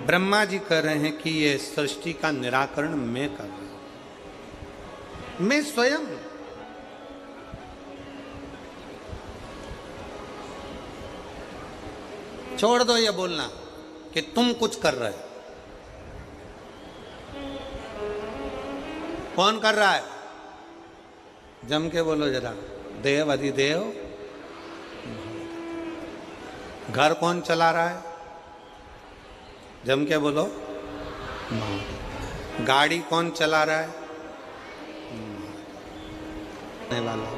ब्रह्मा जी कह रहे हैं कि ये सृष्टि का निराकरण मैं कर रहा हूं, मैं स्वयं। छोड़ दो ये बोलना कि तुम कुछ कर रहे हो। कौन कर रहा है? जम के बोलो जरा। देव अधिदेव। घर कौन चला रहा है? जम के बोलो। गाड़ी कौन चला रहा है? वाला।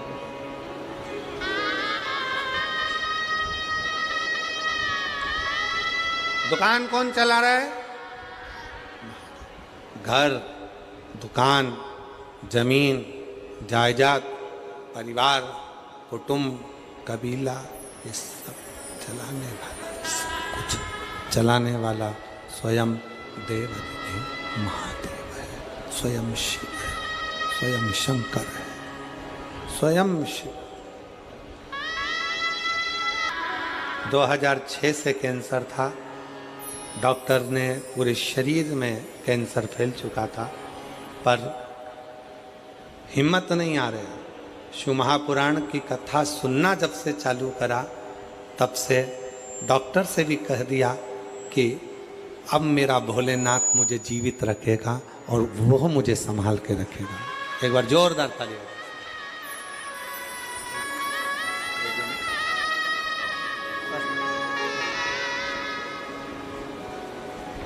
दुकान कौन चला रहा है? घर, दुकान, जमीन, जायदाद, परिवार, कुटुंब, कबीला, ये सब चलाने वाला, सब कुछ चलाने वाला स्वयं देव अधिदेव महादेव है, स्वयं शिव है, स्वयं शंकर है, स्वयं शिव। 2006 से कैंसर था। डॉक्टर ने पूरे शरीर में कैंसर फैल चुका था, पर हिम्मत नहीं आ रही। शिव महापुराण की कथा सुनना जब से चालू करा, तब से डॉक्टर से भी कह दिया कि अब मेरा भोलेनाथ मुझे जीवित रखेगा और वो मुझे संभाल के रखेगा। एक बार जोरदार ताली।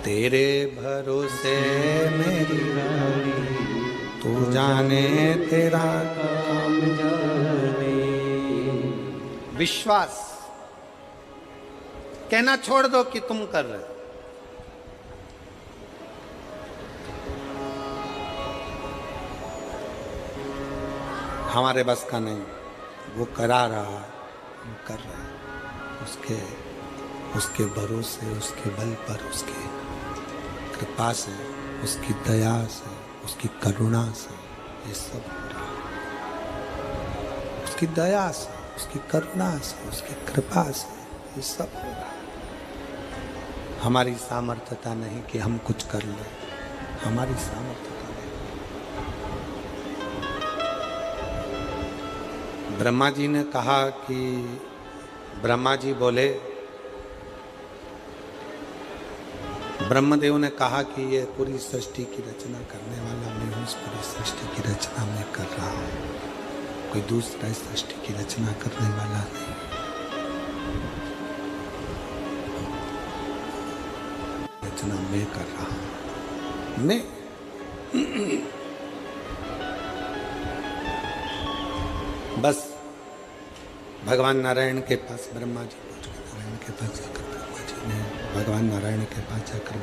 तेरे भरोसे मेरी गाड़ी, तू जाने तेरा काम जाने। विश्वास कहना छोड़ दो कि तुम कर रहे हो। हमारे बस का नहीं, वो करा रहा है, हम कर रहे हैं। उसके भरोसे, उसके बल पर, उसके कृपा से, उसकी दया से, उसकी करुणा से ये सब हो रहा है। उसकी दया से, उसकी करुणा से, उसकी कृपा से ये सब हो रहा है। हमारी सामर्थ्यता नहीं कि हम कुछ कर लें, हमारी सामर्थ्यता नहीं। ब्रह्मा जी ने कहा कि ब्रह्मा जी बोले, ब्रह्मदेव ने कहा कि ये पूरी सृष्टि की रचना करने वाला मैं हूँ, इस पूरी सृष्टि की रचना मैं कर रहा हूँ, कोई दूसरा इस सृष्टि की रचना करने वाला नहीं। रचना मैं कर रहा हूँ, मैं। बस भगवान नारायण के पास ब्रह्मा जी पहुँच गए। नारायण के पास जाकर ब्रह्मा जी ने, भगवान नारायण के पास जाकर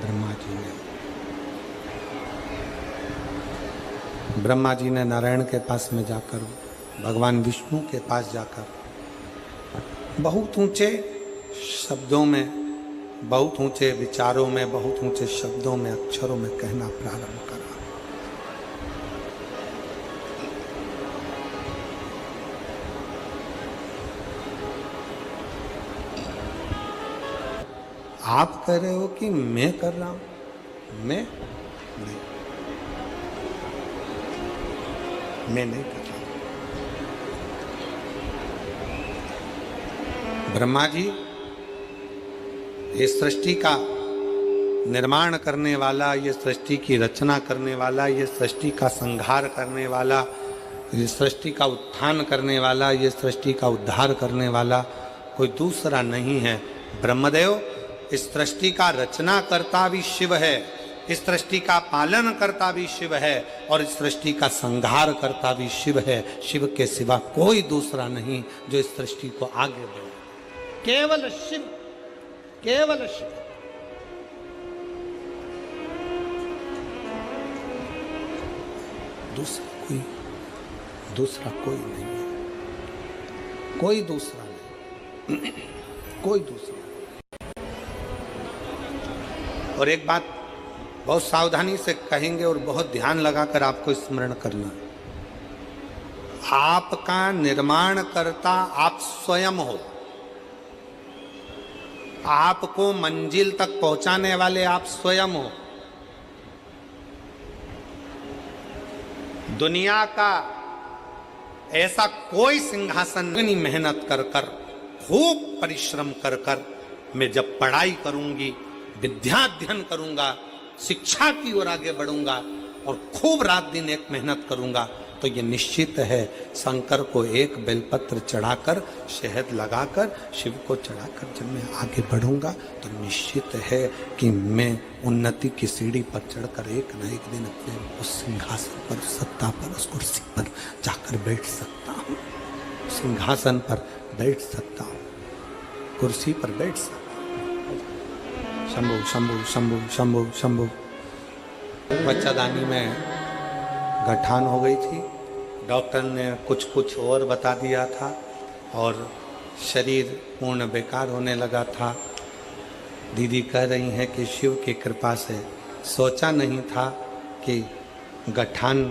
ब्रह्मा जी ने नारायण के पास में जाकर, भगवान विष्णु के पास जाकर बहुत ऊंचे शब्दों में, बहुत ऊंचे विचारों में, बहुत ऊंचे शब्दों में, अक्षरों में कहना प्रारंभ करा। आप कह रहे हो कि मैं कर रहा हूं, मैं नहीं, मैं नहीं कर रहा हूं। ब्रह्मा जी ये सृष्टि का निर्माण करने वाला, ये सृष्टि की रचना करने वाला, ये सृष्टि का संहार करने वाला, ये सृष्टि का उत्थान करने वाला, ये सृष्टि का उद्धार करने वाला कोई दूसरा नहीं है। ब्रह्मदेव इस सृष्टि का रचना करता भी शिव है, इस सृष्टि का पालन करता भी शिव है, और इस सृष्टि का संहार करता भी शिव है। शिव के सिवा कोई दूसरा नहीं जो इस सृष्टि को आगे बढ़े। केवल शिव, केवल शिव। दूसरा कोई नहीं है, कोई दूसरा नहीं, कोई दूसरा। और एक बात बहुत सावधानी से कहेंगे और बहुत ध्यान लगाकर आपको स्मरण करना, आपका निर्माण करता आप स्वयं हो। आपको मंजिल तक पहुंचाने वाले आप स्वयं हो। दुनिया का ऐसा कोई सिंहासन नहीं, मेहनत कर कर, खूब परिश्रम कर कर मैं जब पढ़ाई करूंगी, विद्याध्ययन करूंगा, शिक्षा की ओर आगे बढ़ूंगा और खूब रात दिन एक मेहनत करूंगा, तो ये निश्चित है शंकर को एक बेलपत्र चढ़ाकर, शहद लगाकर, शिव को चढ़ाकर जब मैं आगे बढ़ूंगा तो निश्चित है कि मैं उन्नति की सीढ़ी पर चढ़कर एक न एक दिन अपने उस सिंहासन पर, उस सत्ता पर, उस कुर्सी पर जाकर बैठ सकता हूँ। सिंहासन पर बैठ सकता हूँ, कुर्सी पर बैठ सकता हूँ। शंभु शंभु शंभु शंभु शंभु। बच्चादानी में गठान हो गई थी, डॉक्टर ने कुछ कुछ और बता दिया था और शरीर पूर्ण बेकार होने लगा था। दीदी कह रही हैं कि शिव की कृपा से सोचा नहीं था कि गठान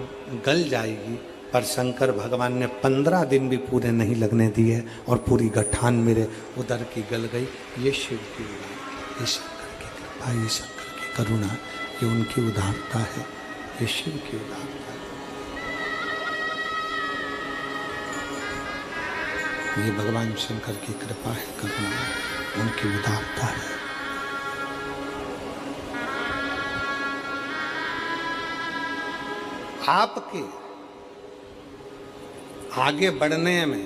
गल जाएगी, पर शंकर भगवान ने 15 दिन भी पूरे नहीं लगने दिए और पूरी गठान मेरे उदर की गल गई। ये शिव की उदारता, ये शंकर की कृपा, ये शंकर की करुणा, ये उनकी उदारता है, ये शिव की उदारता है। ये भगवान शंकर की कृपा है, करुणा है, उनकी उदारता है। आपके आगे बढ़ने में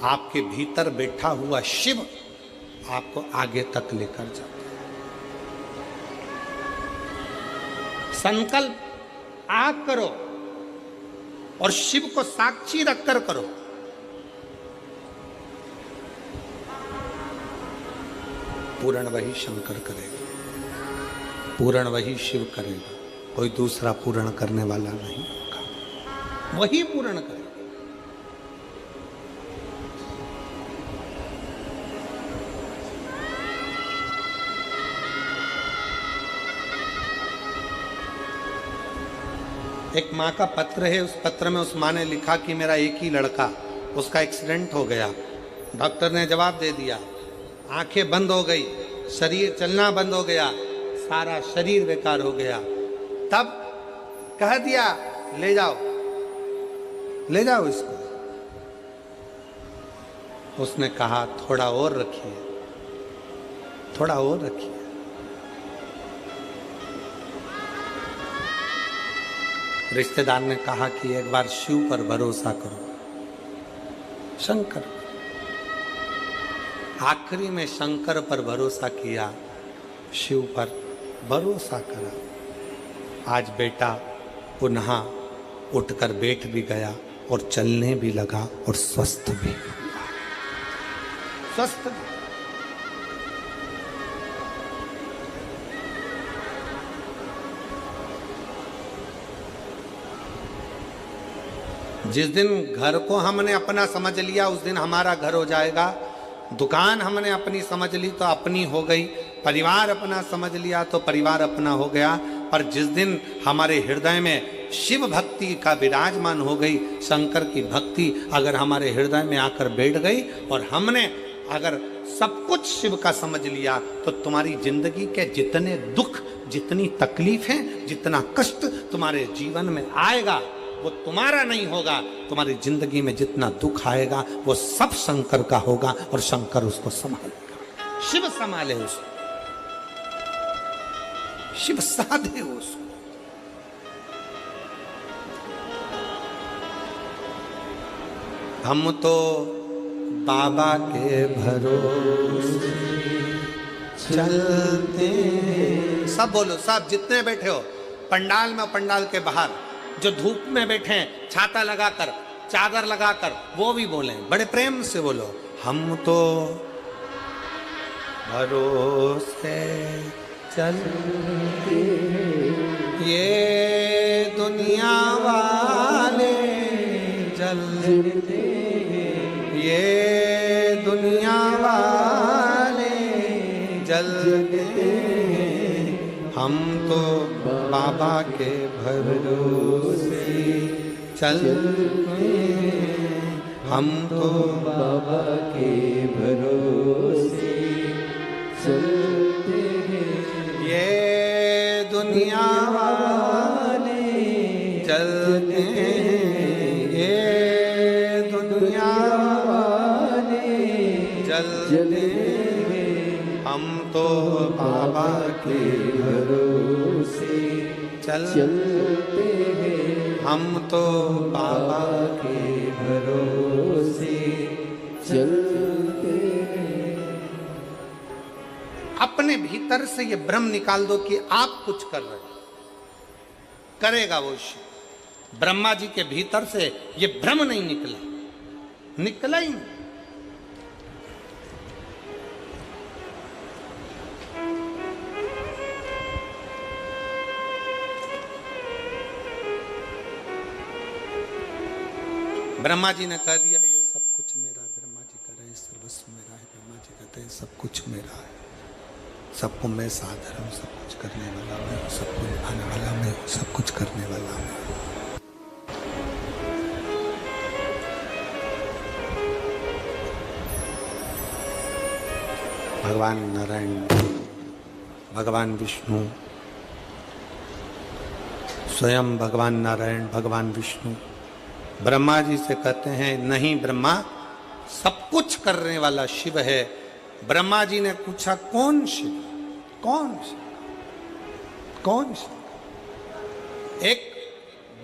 आपके भीतर बैठा हुआ शिव आपको आगे तक लेकर जाता है। संकल्प आग करो और शिव को साक्षी रखकर करो। पूर्ण वही शंकर करेगा, पूर्ण वही शिव करेगा, कोई दूसरा पूर्ण करने वाला नहीं होगा, वही पूर्ण करेगा। एक माँ का पत्र है, उस पत्र में उस माँ ने लिखा कि मेरा एक ही लड़का, उसका एक्सीडेंट हो गया। डॉक्टर ने जवाब दे दिया, आंखें बंद हो गई, शरीर चलना बंद हो गया, सारा शरीर बेकार हो गया। तब कह दिया ले जाओ, ले जाओ इसको। उसने कहा थोड़ा और रखिए, थोड़ा और रखिए। रिश्तेदार ने कहा कि एक बार शिव पर भरोसा करो, शंकर। आखिरी में शंकर पर भरोसा किया, शिव पर भरोसा करा। आज बेटा पुनः उठकर बैठ भी गया और चलने भी लगा और स्वस्थ भी हुआ, स्वस्थ। जिस दिन घर को हमने अपना समझ लिया उस दिन हमारा घर हो जाएगा। दुकान हमने अपनी समझ ली तो अपनी हो गई, परिवार अपना समझ लिया तो परिवार अपना हो गया। पर जिस दिन हमारे हृदय में शिव भक्ति का विराजमान हो गई, शंकर की भक्ति अगर हमारे हृदय में आकर बैठ गई और हमने अगर सब कुछ शिव का समझ लिया, तो तुम्हारी जिंदगी के जितने दुख, जितनी तकलीफें, जितना कष्ट तुम्हारे जीवन में आएगा वो तुम्हारा नहीं होगा। तुम्हारी जिंदगी में जितना दुख आएगा वो सब शंकर का होगा और शंकर उसको संभालेगा। शिव संभाले उसको, शिव साधे उसको। हम तो बाबा के भरोसे चलते। सब बोलो, सब जितने बैठे हो पंडाल में, पंडाल के बाहर जो धूप में बैठे हैं, छाता लगाकर, चादर लगाकर, वो भी बोले, बड़े प्रेम से बोलो, हम तो भरोसे चलते ये दुनिया वाले जलते, ये दुनिया वाले जलते, हम तो बाबा के भरोसे चलते, हम तो बाबा के भरोसे चलते हैं ये दुनिया वाले चलते हैं, ये दुनिया वाले चलते हैं, हम तो बाबा के भरोसे चलते हैं, हम तो बाबा के भरोसे चलते हैं। अपने भीतर से ये भ्रम निकाल दो कि आप कुछ कर रहे हो, करेगा वो शिव। ब्रह्मा जी के भीतर से ये भ्रम नहीं निकला, निकला ही नहीं। ब्रह्मा जी ने कह दिया ये सब कुछ मेरा, ब्रह्मा जी कह रहे हैं सर्वस्व मेरा है, ब्रह्मा जी कहते हैं सब कुछ मेरा है, सबको मैं साधर हूँ, सब कुछ करने वाला मैं हूँ, सबको निभाने वाला मैं हूँ, सब कुछ करने वाला मैं हूँ। भगवान नारायण, भगवान विष्णु, स्वयं भगवान नारायण, भगवान विष्णु ब्रह्मा जी से कहते हैं नहीं ब्रह्मा, सब कुछ करने वाला शिव है। ब्रह्मा जी ने पूछा कौन शिव, कौन शिव, कौन शिव? एक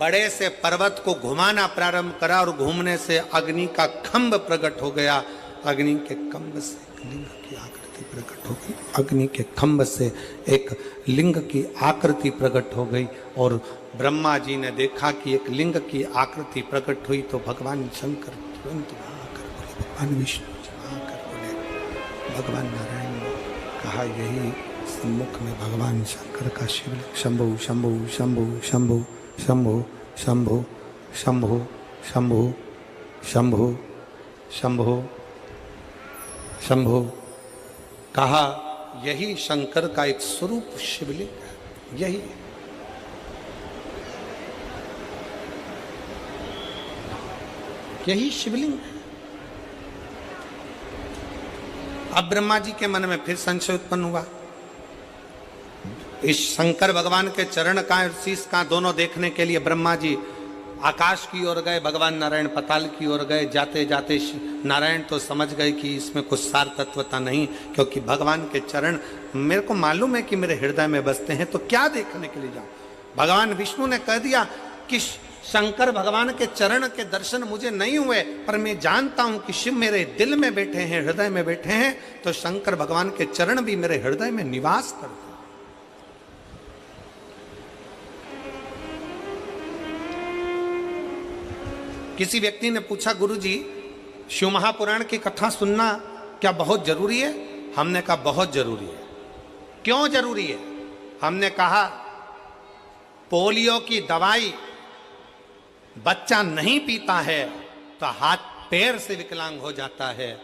बड़े से पर्वत को घुमाना प्रारंभ करा और घूमने से अग्नि का खंभ प्रकट हो गया। अग्नि के खंभ से लिंग की आकृति प्रकट हो गई, अग्नि के खंभ से एक लिंग की आकृति प्रकट हो गई। और ब्रह्मा जी ने देखा कि एक लिंग की आकृति प्रकट हुई तो भगवान शंकर तुरंत वहां आकर बोले, भगवान विष्णु जी वहां आकर बोले, भगवान नारायण ने कहा यही सम्मुख में भगवान शंकर का शिवलिंग, शंभु शंभु शंभु शंभु शंभु शंभु शंभु शंभु शंभु शंभु शंभु कहा यही शंकर का एक स्वरूप शिवलिंग है, यही है। यही शिवलिंग है। अब ब्रह्मा जी के मन में फिर संशय उत्पन्न हुआ, इस शंकर भगवान के चरण का और शीश का दोनों देखने के लिए ब्रह्मा जी आकाश की ओर गए, भगवान नारायण पताल की ओर गए। जाते जाते नारायण तो समझ गए कि इसमें कुछ सार तत्वता नहीं, क्योंकि भगवान के चरण मेरे को मालूम है कि मेरे हृदय में बसते हैं, तो क्या देखने के लिए जाऊं। भगवान विष्णु ने कह दिया कि शंकर भगवान के चरण के दर्शन मुझे नहीं हुए, पर मैं जानता हूं कि शिव मेरे दिल में बैठे हैं, हृदय में बैठे हैं, तो शंकर भगवान के चरण भी मेरे हृदय में निवास करते हैं। किसी व्यक्ति ने पूछा गुरुजी शिव महापुराण की कथा सुनना क्या बहुत जरूरी है? हमने कहा बहुत जरूरी है। क्यों जरूरी है? हमने कहा पोलियो की दवाई बच्चा नहीं पीता है तो हाथ पैर से विकलांग हो जाता है,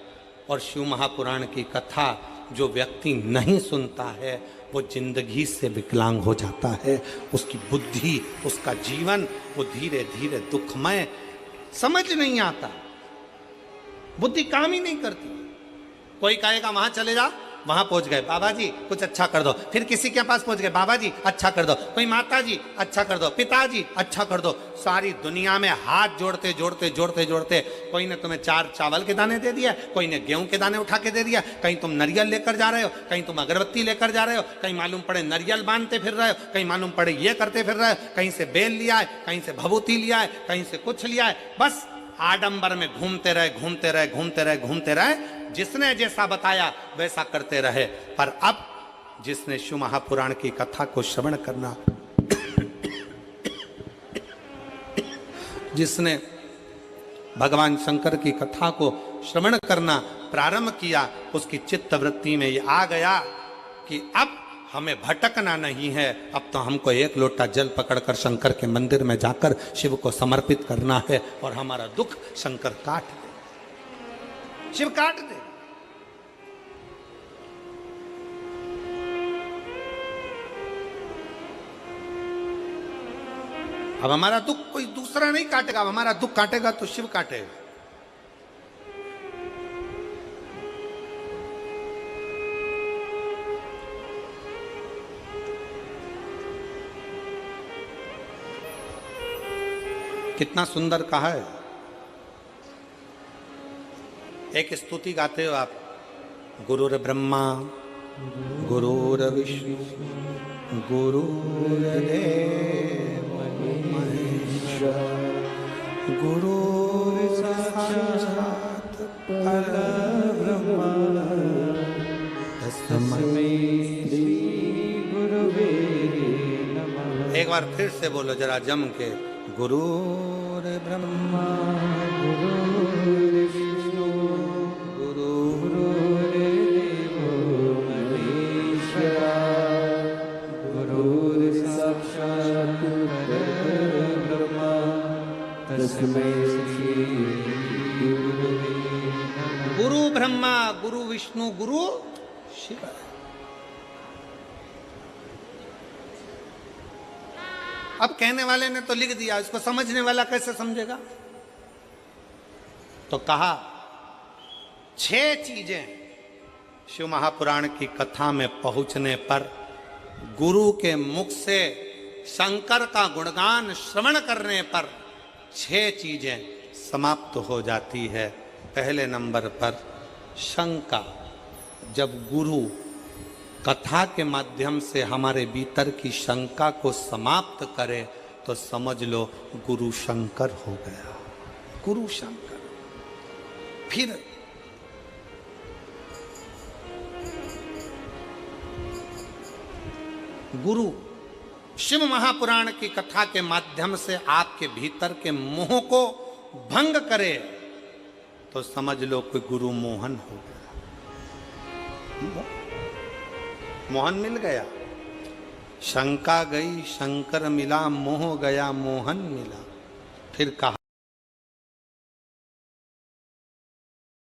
और शिव महापुराण की कथा जो व्यक्ति नहीं सुनता है वो जिंदगी से विकलांग हो जाता है। उसकी बुद्धि, उसका जीवन वो धीरे धीरे दुखमय, समझ नहीं आता, बुद्धि काम ही नहीं करती। कोई कहेगा वहां चले जा, वहां पहुंच गए, बाबा जी कुछ अच्छा कर दो, फिर किसी के पास पहुंच गए, बाबा जी अच्छा कर दो, कोई माता जी अच्छा कर दो, पिताजी अच्छा कर दो। सारी दुनिया में हाथ जोड़ते जोड़ते जोड़ते जोड़ते कोई ने तुम्हें 4 चावल के दाने दे दिया, कोई ने गेहूं के दाने उठा के दे दिया, कहीं तुम नारियल लेकर जा रहे हो, कहीं तुम अगरबत्ती लेकर जा रहे हो, कहीं मालूम पड़े नारियल बांधते फिर रहे हो, कहीं मालूम पड़े ये करते फिर रहे हो, कहीं से बेल लिया है, कहीं से भभूति लिया है, कहीं से कुछ लिया है, बस आडंबर में घूमते रहे घूमते रहे घूमते रहे घूमते रहे। जिसने जैसा बताया वैसा करते रहे। पर अब जिसने शिव महापुराण की कथा को श्रवण करना, जिसने भगवान शंकर की कथा को श्रवण करना प्रारंभ किया, उसकी चित्त वृत्ति में ये आ गया कि अब हमें भटकना नहीं है, अब तो हमको एक लोटा जल पकड़कर शंकर के मंदिर में जाकर शिव को समर्पित करना है, और हमारा दुख शंकर काट दे, शिव काट दे। अब हमारा दुख कोई दूसरा नहीं काटेगा, अब हमारा दुख काटेगा तो शिव काटेगा। कितना सुंदर कहा है। एक स्तुति गाते हो आप, गुरुर ब्रह्मा गुरुर विष्णु गुरुर्देव महेश्वरा गुरुर साक्षात् परब्रह्म तस्मै श्री गुरुवे नमः। एक बार फिर से बोलो जरा जम के, गुरुर ब्रह्मा गुरुर्विष्णु गुरुर्देवो महेश्वरा गुरुर्साक्षात् परब्रह्म तस्मै श्री गुरुवे नमः। गुरु ब्रह्मा गुरु विष्णु गुरु शिव। अब कहने वाले ने तो लिख दिया, इसको समझने वाला कैसे समझेगा? तो कहा 6 चीजें शिव महापुराण की कथा में पहुंचने पर गुरु के मुख से शंकर का गुणगान श्रवण करने पर 6 चीजें समाप्त हो जाती है। पहले नंबर पर शंका। जब गुरु कथा के माध्यम से हमारे भीतर की शंका को समाप्त करे तो समझ लो गुरु शंकर हो गया, गुरु शंकर। फिर गुरु शिव महापुराण की कथा के माध्यम से आपके भीतर के मोह को भंग करे तो समझ लो कोई गुरु मोहन हो गया। मोहन मिल गया, शंका गई शंकर मिला, मोह गया मोहन मिला। फिर कहा